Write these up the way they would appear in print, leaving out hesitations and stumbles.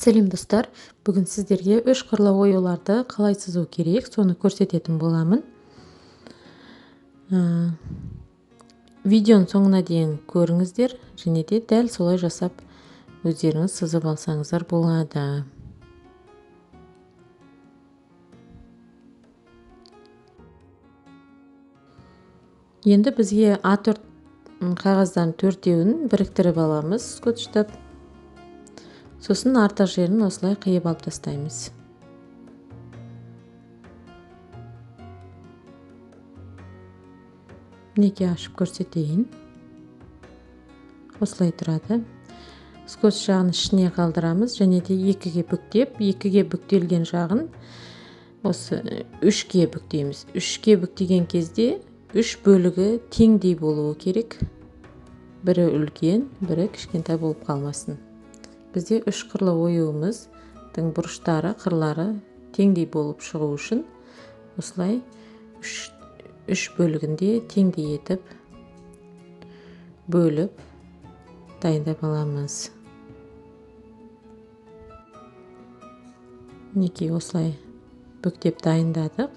Сәлем достар, бүгін сіздерге үш қырлы оюларды қалай сызу керек, соны көрсететін боламын. Видеоның соңына дейін көріңіздер, және де дәл солай жасап өздеріңіз сызып алсаңыздар болады. Енді бізге А4 қағаздан төртеуін біріктіріп аламыз скотчтап. Сосын артық жерін осылай қиып алып тастаймыз. Неге ашып көрсетейін. Осылай тұрады. Скотч жағын ішіне қалдырамыз, және де екіге бүктеп, екіге бүктелген жағын осы үшке бүктейміз. Үшке бүктеген кезде үш бөлігі теңдей болуы керек. Бірі үлкен, бірі кішкентай болып қалмасын. Бізде үш қырлы оюымыздың бұрыштары, қырлары теңдей болып шығу үшін осылай үш бөлігінде теңдей етіп бөліп дайындап аламыз. Мінекей осылай бүктеп дайындадық.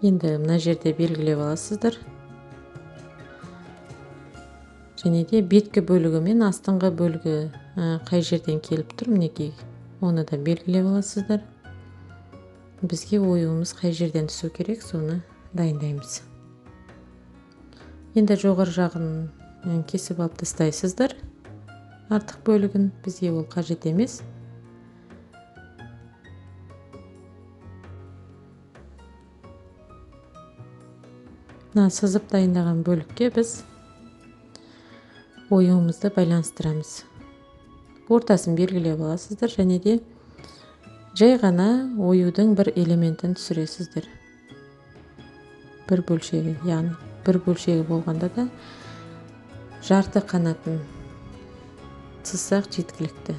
Енді мына жерде белгілеп аласыздар. Және де беткі бөлігі мен астыңғы бөлігі қай жерден келіп тұр, мінекей, оны да белгілеп аласыздар. Бізге оюымыз қай жерден түсу керек, соны дайындаймыз. Енді жоғары жағын кесіп алып тастайсыздар. Артық бөлігін, бізге ол қажет емес. Сызып дайындаған бөлікке біз оюымызды байланыстырамыз. Ортасын белгілеп аласыздар, және де жай ғана оюдың бір элементін түсіресіздер. Бір бөлшегі, яғни бір бөлшегі болғанда да жарты қанатын сызсақ жеткілікті.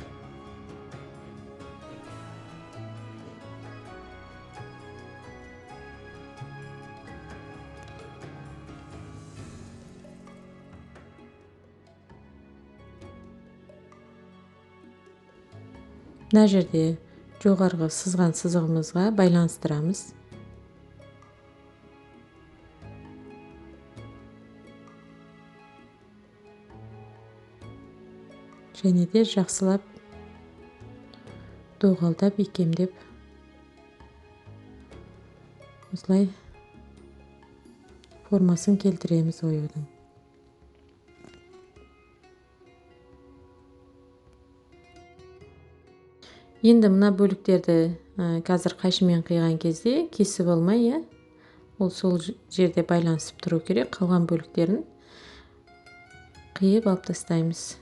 Мына жерде жоғарғы сызған сызығымызға байланыстырамыз. Және де жақсылап доғалдап, икемдеп осылай формасын келтіреміз оюдың. Енді мына бөліктерді қазір қайшымен қиған кезде кесіп алмай, ол сол жерде байланысып тұру керек. Қалған бөліктерін қиып алып тастаймыз.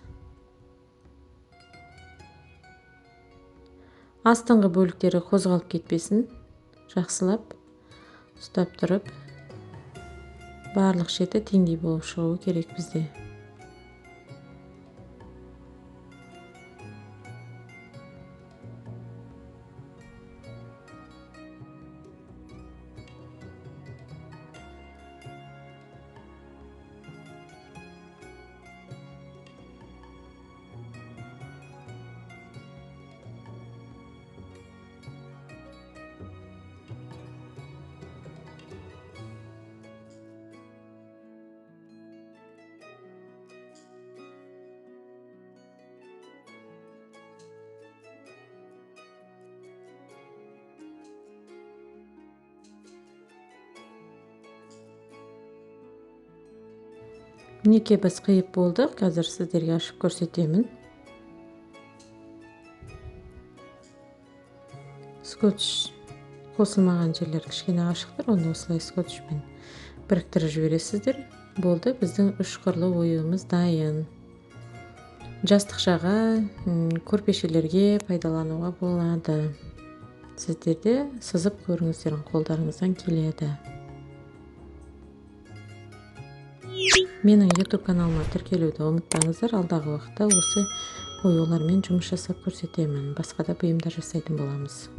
Астыңғы бөліктері қозғалып кетпесін, жақсылап ұстап тұрып, барлық шеті теңдей болып шығуы керек бізде. Мінекей біз қиып болдық, қазір сіздерге ашып көрсетемін. Скотч қосылмаған жерлер кішкене ашықтыр, оны осылай скотчпен біріктіріп жібересіздер. Болды, біздің үш қырлы оюымыз дайын. Жастықшаға, көрпешелерге пайдалануға болады. Сіздер де сызып көріңіздер, қолдарыңыздан келеді. Менің YouTube каналыма тіркелуді ұмытпаңыздар, алдағы уақытта осы оюлармен жұмыс жасап көрсетемін. Басқа да бұйымдар жасайтын боламыз.